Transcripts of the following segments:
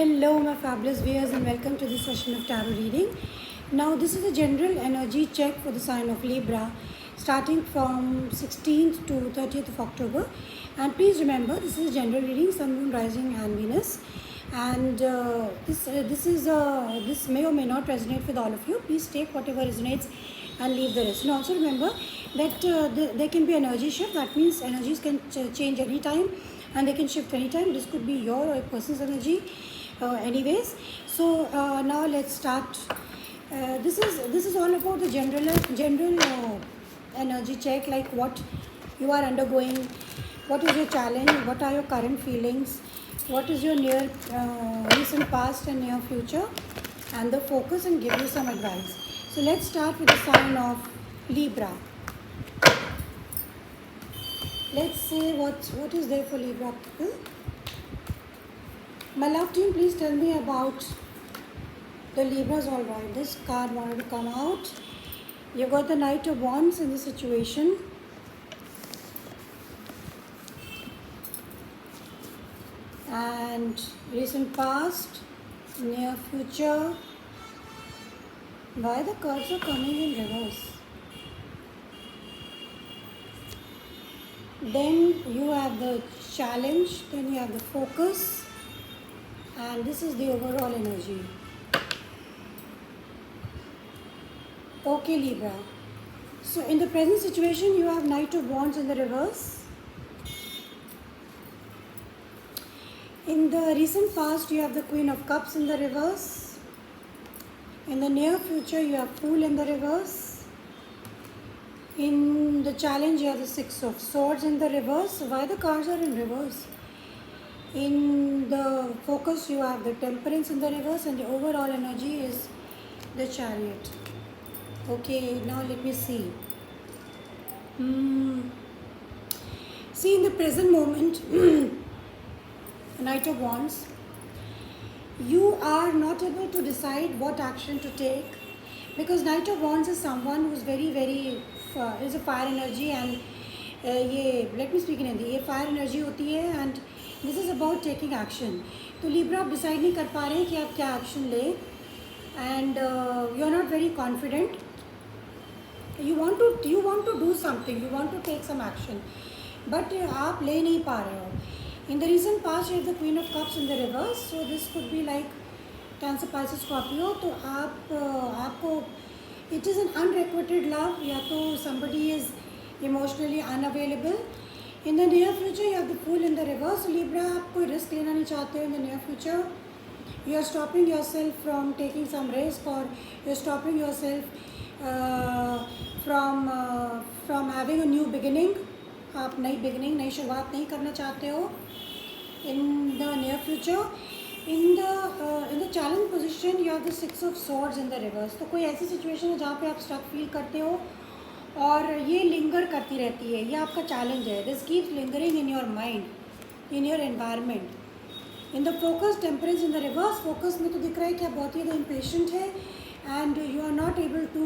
Hello, my fabulous viewers, and welcome to this session of tarot reading. Now, this is a general energy check for the sign of Libra, starting from 16th to 30th of October. And please remember, this is a general reading, Sun, Moon, Rising, and Venus. And this may or may not resonate with all of you. Please take whatever resonates and leave the rest. And also remember that there can be energy shift. That means energies can change anytime and they can shift anytime. This could be your or a person's energy. Anyways, so now let's start. This is all about the general energy check, like what you are undergoing, what is your challenge, what are your current feelings, what is your near recent past and near future, and the focus, and give you some advice. So let's start with the sign of Libra. Let's see what is there for Libra people. My love team, please tell me about the Libras. All right, this card wanted to come out. You got the Knight of Wands in the situation. And recent past, near future. Why the cards are coming in reverse? Then you have the challenge, then you have the focus. And this is the overall energy. Okay, Libra. So in the present situation, you have Knight of Wands in the reverse. In the recent past, you have the Queen of Cups in the reverse. In the near future, you have Fool in the reverse. In the challenge, you have the Six of Swords in the reverse. Why the cards are in reverse? In the focus, you have the Temperance in the reverse, and the overall energy is the Chariot. Okay, now let me see. See, in the present moment, Knight of Wands, you are not able to decide what action to take, because Knight of Wands is someone who is very is a fire energy, and let me speak in Hindi. ये fire energy होती है, and this is about taking action. तो Libra आप decide नहीं कर पा रहे हैं कि आप क्या action ले, and you are not very confident. You want to do something, you want to take some action, but आप ले नहीं पा रहे हो. In the recent past, you have the Queen of Cups in the reverse, so this could be like Cancer, Pisces, Scorpio. तो आपको it is an unrequited love, या तो somebody is emotionally unavailable. In the near future, you have the Fool in the reverse. So Libra, आप कोई risk लेना नहीं चाहते हो in the near future. You are stopping yourself from taking some risk, or you are stopping yourself from having a new beginning. आप नई beginning, नई शुरुआत नहीं करना चाहते हो in the near future. In the challenge position, you have the Six of Swords in the reverse. तो कोई ऐसी situation है जहाँ पे आप stuck feel करते हो और ये लिंगर करती रहती है, ये आपका चैलेंज है. This keeps lingering in your mind, in your environment. In the focus, temperance in the reverse. Focus में तो दिख रहा है कि आप बहुत ही ज़्यादा इम्पेशेंट है, and you are not able to,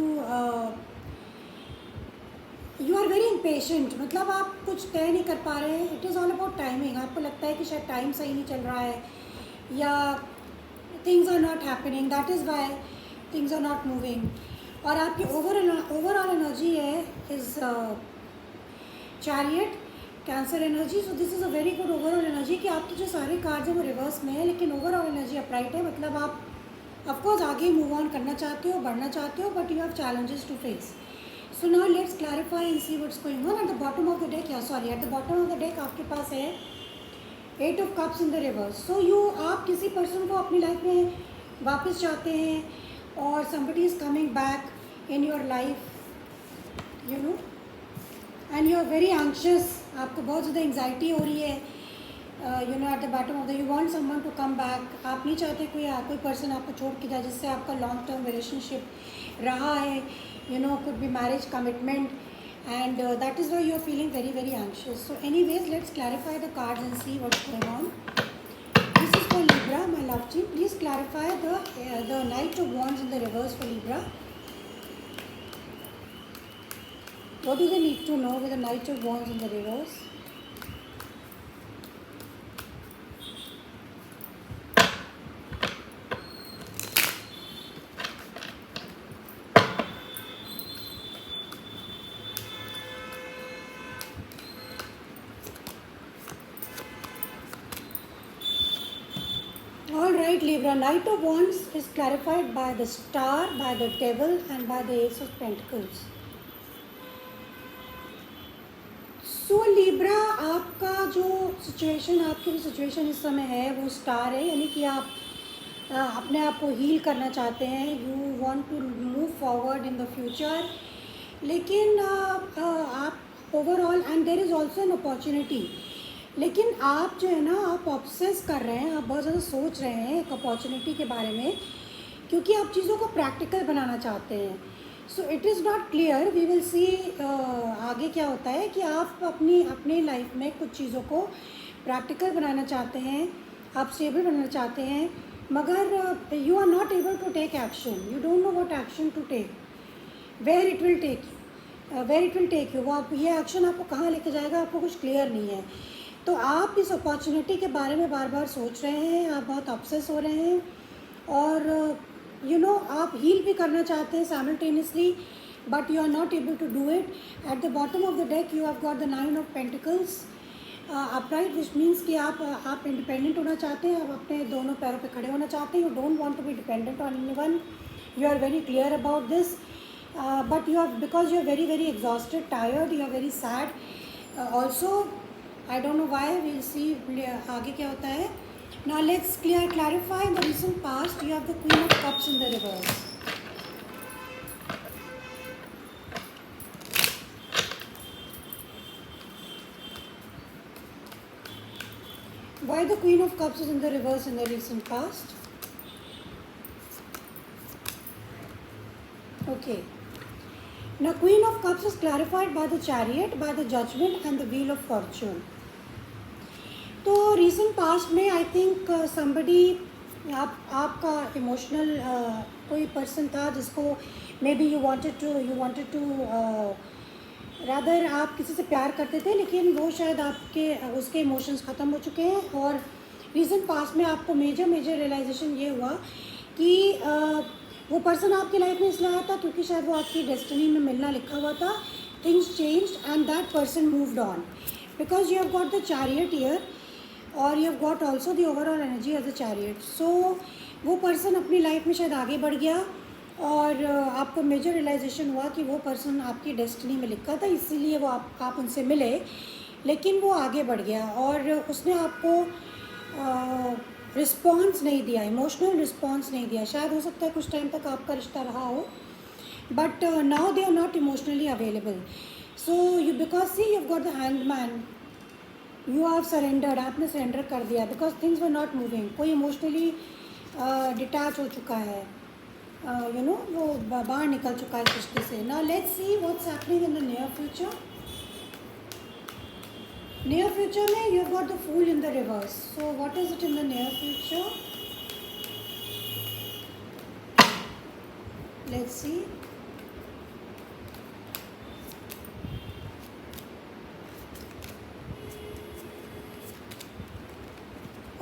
you are very impatient. मतलब आप कुछ तय नहीं कर पा रहे हैं. It is all about timing. आपको लगता है कि शायद टाइम सही नहीं चल रहा है, या things are not happening, that is why things are not moving. और आपकी ओवरऑल एनर्जी है is chariot, cancer energy. So this is a very good overall energy कि आपके जो सारे कार्ड्स हैं वो रिवर्स में है, लेकिन ओवरऑल एनर्जी अपराइट है. मतलब आप ऑफकोर्स आगे मूव ऑन करना चाहते हो, बढ़ना चाहते हो, but you have challenges to face. So now let's clarify and see what's going on. At the bottom of the deck, at the bottom of the deck आपके पास है eight of cups in the reverse. So आप किसी person को अपनी life में वापस चाहते हैं, और somebody is coming back in your life, you know, and you are very anxious. आपको बहुत ज़्यादा एंग्जाइटी हो रही है. You know, at the bottom of the, you want someone to come back. आप नहीं चाहते कोई पर्सन आपको छोड़ के जाए जिससे आपका लॉन्ग टर्म रिलेशनशिप रहा है. You know, could be marriage commitment, and that is why you are feeling very anxious. So anyways, let's clarify the cards and see what's going on. This is for Libra, my love team. Please clarify the Knight of Wands in the reverse for Libra. What do they need to know with the Knight of Wands in the reverse? All right, Libra. Knight of Wands is clarified by the Star, by the Devil, and by the Ace of Pentacles. So Libra, आपका जो situation, आपकी जो situation इस समय है वो star है, यानी कि आप अपने आप को हील करना चाहते हैं. You want to move forward in the future, लेकिन आप overall and there is also an opportunity. लेकिन आप जो है ना, आप ऑब्सेस कर रहे हैं, आप बहुत ज़्यादा सोच रहे हैं एक अपॉर्चुनिटी के बारे में, क्योंकि आप चीज़ों को प्रैक्टिकल बनाना चाहते हैं. So it is not clear, we will see आगे क्या होता है कि आप अपनी लाइफ में कुछ चीज़ों को प्रैक्टिकल बनाना चाहते हैं, आप स्टेबल बनाना चाहते हैं, मगर you are not able to take action. You don't know what action to take, where it will take you. वो आप ये एक्शन आपको कहाँ लेके जाएगा, आपको कुछ क्लियर नहीं है. तो आप इस अपॉर्चुनिटी के बारे में बार बार सोच रहे हैं, आप बहुत ऑब्सेस हो रहे हैं, और आप हील भी करना चाहते हैं simultaneously, but you are not able to do it. At the bottom of the deck you have got the 9 of pentacles upright, which means कि आप इंडिपेंडेंट होना चाहते हैं, आप अपने दोनों पैरों पे खड़े होना चाहते हैं. You don't want to be dependent on anyone. You are very clear about this, but you are, because you are very very exhausted, tired, you are very sad also. I don't know why, will see आगे क्या होता है. Now let's clarify in the recent past. You have the Queen of Cups in the reverse. Why the Queen of Cups is in the reverse in the recent past? Okay. Now Queen of Cups is clarified by the Chariot, by the Judgment and the Wheel of Fortune. तो recent past में I think somebody, आपका emotional कोई person था जिसको maybe you wanted to rather आप किसी से प्यार करते थे, लेकिन वो शायद उसके इमोशंस ख़त्म हो चुके हैं. और रिसेंट पास्ट में आपको मेजर रियलाइजेशन ये हुआ कि वो पर्सन आपकी लाइफ में इसलिए आया था क्योंकि शायद वो आपकी डेस्टिनी में मिलना लिखा हुआ था. Things changed and that person moved on, because you have got the chariot here, और you have got also the overall energy as a chariot. So वो पर्सन अपनी लाइफ में शायद आगे बढ़ गया, और आपको मेजर रियलाइजेशन हुआ कि वो पर्सन आपकी डेस्टिनी में लिखा था, इसीलिए वो आप उनसे मिले, लेकिन वो आगे बढ़ गया और उसने आपको रिस्पॉन्स नहीं दिया, इमोशनल रिस्पॉन्स नहीं दिया. शायद हो सकता है कुछ टाइम तक आपका रिश्ता रहा हो, but now they are not emotionally available. So you, because see you have got the hangman, you have surrendered, आपने सरेंडर कर दिया, because things were not moving. कोई इमोशनली डिटैच हो चुका है, वो बाहर निकल चुका है इस रिश्ते से. Now let's see what's happening in the near future. Near future में you have got the fool in the reverse. So what is it in the near future? Let's see.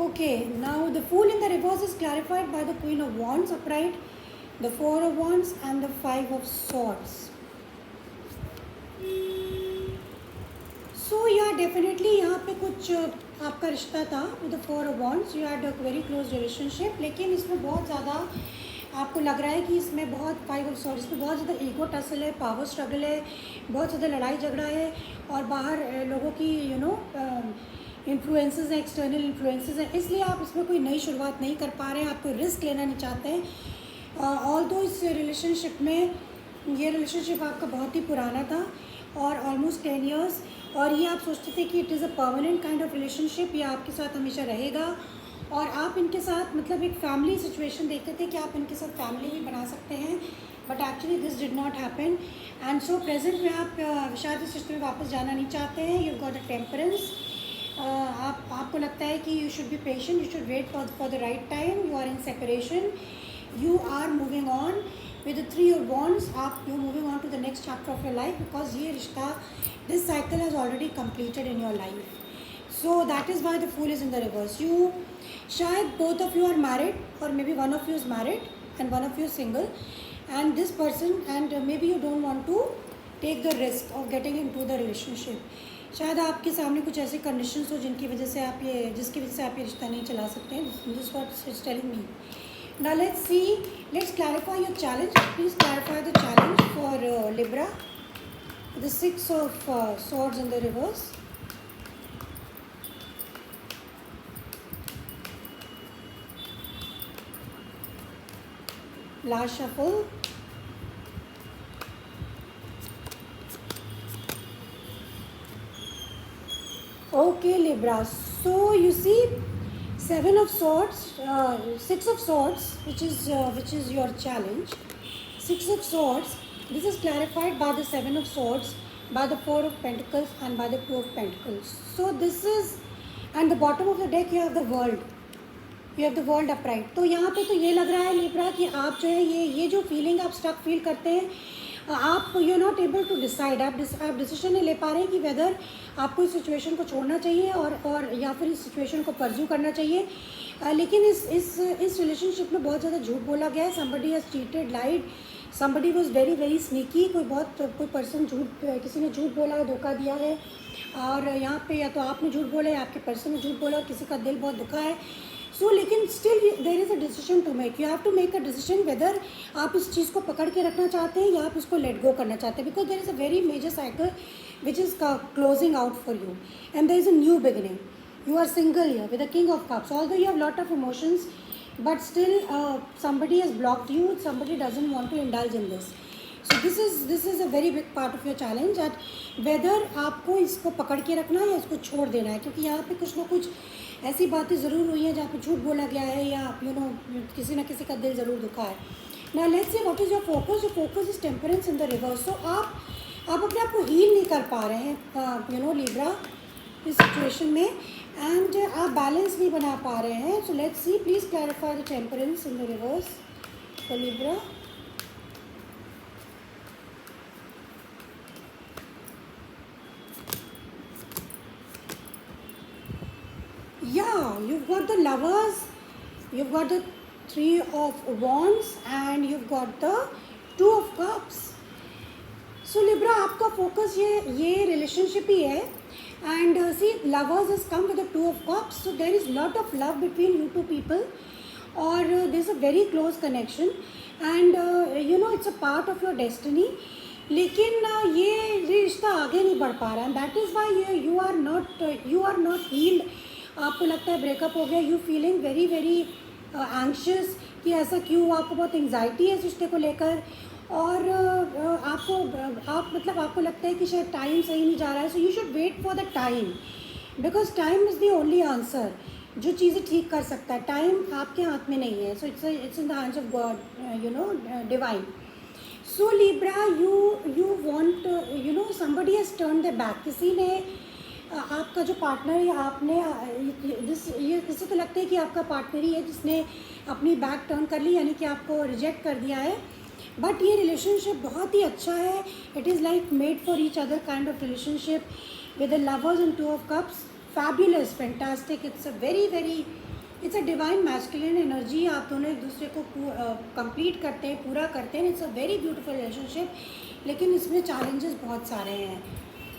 Okay, now the Fool in the reverse is clarified by the Queen of Wands upright, the Four of Wands and the Five of Swords. So yeah, definitely यहाँ पे कुछ आपका रिश्ता था with the Four of Wands. You had a very close relationship, लेकिन इसमें बहुत ज़्यादा आपको लग रहा है कि इसमें बहुत Five of Swords, इसमें बहुत ज़्यादा ईगो टसल है, पावर स्ट्रगल है, बहुत ज़्यादा लड़ाई झगड़ा है, और बाहर लोगों की इन्फ्लुएंसेस हैं, एक्सटर्नल इन्फ्लुएंसेस हैं, इसलिए आप इसमें कोई नई शुरुआत नहीं कर पा रहे हैं, आप कोई रिस्क लेना नहीं चाहते हैं. ऑल दो इस रिलेशनशिप में, ये रिलेशनशिप आपका बहुत ही पुराना था और ऑलमोस्ट 10 years, और ये आप सोचते थे कि it is a permanent kind of relationship, ये आपके साथ हमेशा रहेगा, और आप इनके साथ मतलब एक फैमिली सिचुएशन देखते थे कि आप इनके साथ फैमिली भी बना सकते हैं, but actually this did not happen. And so present में आप शायद इस रिश्ते में वापस जाना नहीं चाहते हैं. You got a temperance. आपको लगता है कि you should be patient, you should wait for the right time. You are in separation, you are moving on with the 3 of Wands. आप you moving on to the next chapter of your life, because ये रिश्ता, this cycle has already completed in your life. So that is why the Fool is in the reverse. You, शायद both of you are married, or maybe one of you is married and one of you is single, and this person, and maybe you don't want to take the risk of getting into the relationship. शायद आपके सामने कुछ ऐसे conditions हो जिसकी वजह से आप ये रिश्ता नहीं चला सकते हैं. This what is telling me. Now let's clarify your challenge. Please clarify the challenge for Libra. The Six of Swords in the reverse. Last shuffle. Okay, Libra. So you see, Seven of Swords, Six of Swords, which is your challenge. Six of Swords. This is clarified by the Seven of Swords, by the Four of Pentacles, and by the Two of Pentacles. So this is, and the bottom of the deck you have the World. You have the World upright. तो यहाँ पे तो ये लग रहा है Libra कि आप जो है ये जो फीलिंग आप स्टक फील करते हैं, आप you not able to decide. आप डिसीजन नहीं ले पा रहे हैं कि वेदर आपको इस सिचुएशन को छोड़ना चाहिए और या फिर इस सिचुएशन को परस्यू करना चाहिए. लेकिन इस रिलेशनशिप में बहुत ज़्यादा झूठ बोला गया है. Somebody has cheated, lied. Somebody was very sneaky. कोई पर्सन किसी ने झूठ बोला है, धोखा दिया है. और यहाँ पे या तो आपने झूठ बोला या आपके पर्सन ने झूठ बोला और किसी का दिल बहुत दुखा है. सो लेकिन still there is a decision to make. You have to make a decision whether आप इस चीज़ को पकड़ के रखना चाहते हैं या आप इसको लेट गो करना चाहते हैं. Because there is a very major cycle which is closing out for you and there is a new beginning. You are single here with the King of Cups. Although you have lot of emotions, but still somebody has blocked you. Somebody doesn't want to indulge in this. So this is a very big part of your challenge. That whether आपको इसको पकड़ के रखना है या इसको छोड़ देना है, क्योंकि यहाँ पे कुछ ना कुछ ऐसी बातें ज़रूर हुई हैं जहाँ पे झूठ बोला गया है या किसी ना किसी का दिल ज़रूर दुखा है. Now let's see what is your focus. Your focus is Temperance in the reverse. So आप अपने आप को हील नहीं कर पा रहे हैं Libra इस सिचुएशन में, एंड आप बैलेंस नहीं बना पा रहे हैं. So let's see, please clarify the temperance in the reverse for Libra. Yeah, you've got the Lovers, you've got the Three of Wands, and you've got the Two of Cups. So Libra, आपका focus ये relationship ही है. And see, Lovers has come with the Two of Cups. So there is lot of love between you two people, or there's a very close connection, and it's a part of your destiny. लेकिन ये रिश्ता आगे नहीं बढ़ पा रहा है. That is Y you are not healed. आपको लगता है ब्रेकअप हो गया. यू फीलिंग वेरी एंग्शियस कि ऐसा क्यों. आपको बहुत एंग्जाइटी है इस रिश्ते को लेकर, और आपको लगता है कि शायद टाइम सही नहीं जा रहा है. So you should wait for the time, because time is the only answer. जो चीज़ें ठीक कर सकता है, टाइम आपके हाथ में नहीं है. So it's in the hands of God, divine. So Libra, you want somebody has turn the back. किसी ने आपका जो पार्टनर है, आपने इससे तो लगता है कि आपका पार्टनर ही है जिसने अपनी बैक टर्न कर ली, यानी कि आपको रिजेक्ट कर दिया है. बट ये रिलेशनशिप बहुत ही अच्छा है. It is like made for each other kind of relationship with the lovers and two of cups. Fabulous, fantastic. It's a divine masculine energy. आप दोनों एक दूसरे को कंप्लीट करते हैं, पूरा करते हैं. It's a very beautiful relationship. लेकिन इसमें चैलेंजेस बहुत सारे हैं.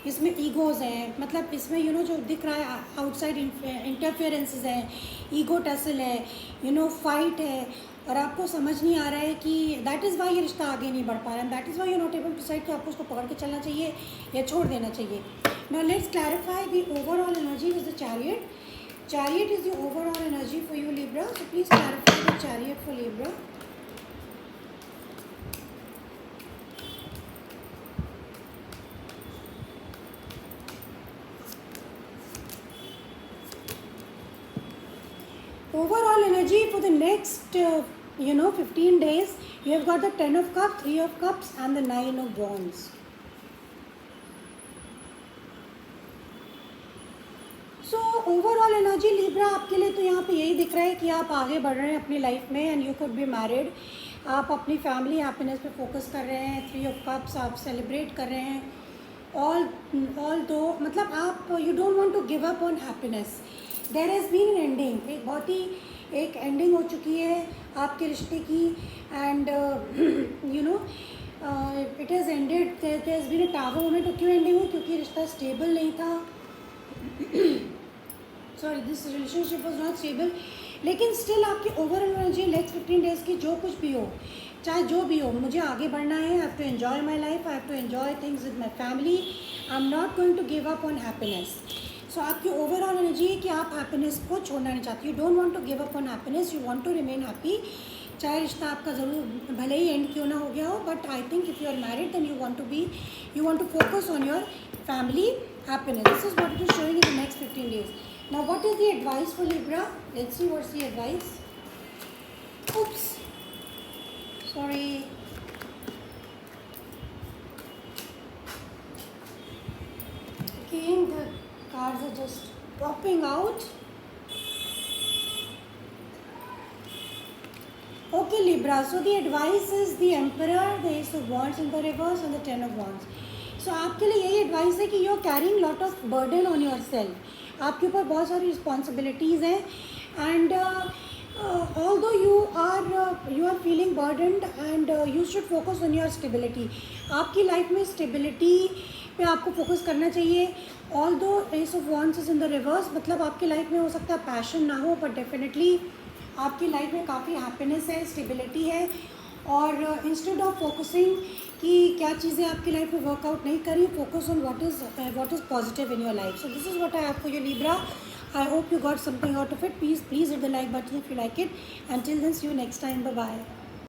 इसमें ईगोज़ हैं, मतलब इसमें जो दिख रहा है आउटसाइड इंटरफेरेंसेस हैं, ईगो टसल है, फाइट है, और आपको समझ नहीं आ रहा है कि दैट इज़ वाई ये रिश्ता आगे नहीं बढ़ पा रहा है. That is why you not able to decide कि आपको उसको पकड़ के चलना चाहिए या छोड़ देना चाहिए. Now let's clarify the overall energy with the chariot. Chariot is the overall energy for you, Libra. So please clarify the chariot for Libra. Overall energy for the next 15 days, you have got the 10 of cups, 3 of cups, and the 9 of wands. So overall energy Libra आपके लिए तो यहाँ पे यही दिख रहा है कि आप आगे बढ़ रहे हैं अपनी लाइफ में, and you could be married. आप अपनी फैमिली हैप्पीनेस पे फोकस कर रहे हैं. 3 ऑफ कप्स आप सेलिब्रेट कर रहे हैं. ऑल दो मतलब आप you don't want to give up on happiness. There has been an ending. एक एंडिंग हो चुकी है आपके रिश्ते की, and it has ended, there has been a tower moment. तो क्यों एंडिंग हुई? क्योंकि रिश्ता स्टेबल नहीं था। Sorry, this relationship was not stable. लेकिन स्टिल आपकी ओवरऑल एनर्जी नेक्स्ट 15 डेज़ की जो कुछ भी हो, चाहे जो भी हो, मुझे आगे बढ़ना है। I have to enjoy my life, I have to enjoy things with my family, I am not going to give up on happiness. So आपकी ओवरऑल एनर्जी है कि आप हैप्पीनेस को छोड़ना नहीं चाहती। You don't want to give up on happiness, you want to remain happy. चाहे रिश्ता आपका ज़रूर भले ही एंड क्यों ना हो गया हो, but I think if you are married then you want to focus on your family happiness. This is what it is showing in the next 15 days. Now what is the advice for Libra? Let's see what's the advice. Oops, sorry. Again the cards are just popping out. Okay Libra, so the advice is the Emperor, the Ace of Wands in the reverse and the Ten of Wands. So आपके लिए यही advice है कि you are caring lot of burden on your self. आपके ऊपर बहुत सारी responsibilities हैं and although you are feeling burdened and you should focus on your stability. आपकी लाइफ में स्टेबिलिटी पे आपको फोकस करना चाहिए। Although ace of wands is in the reverse, मतलब आपकी लाइफ में हो सकता है पैशन ना हो, बट डेफिनेटली आपकी लाइफ में काफ़ी हैप्पीनेस है, स्टेबिलिटी है। और इंस्टेड ऑफ फोकसिंग कि क्या चीज़ें आपकी लाइफ में वर्कआउट नहीं करी, focus on what is positive in your life. So this is what I have for your Libra. I hope you got something out of it. Please hit the like button if you like it. Until then, see you next time. Bye bye.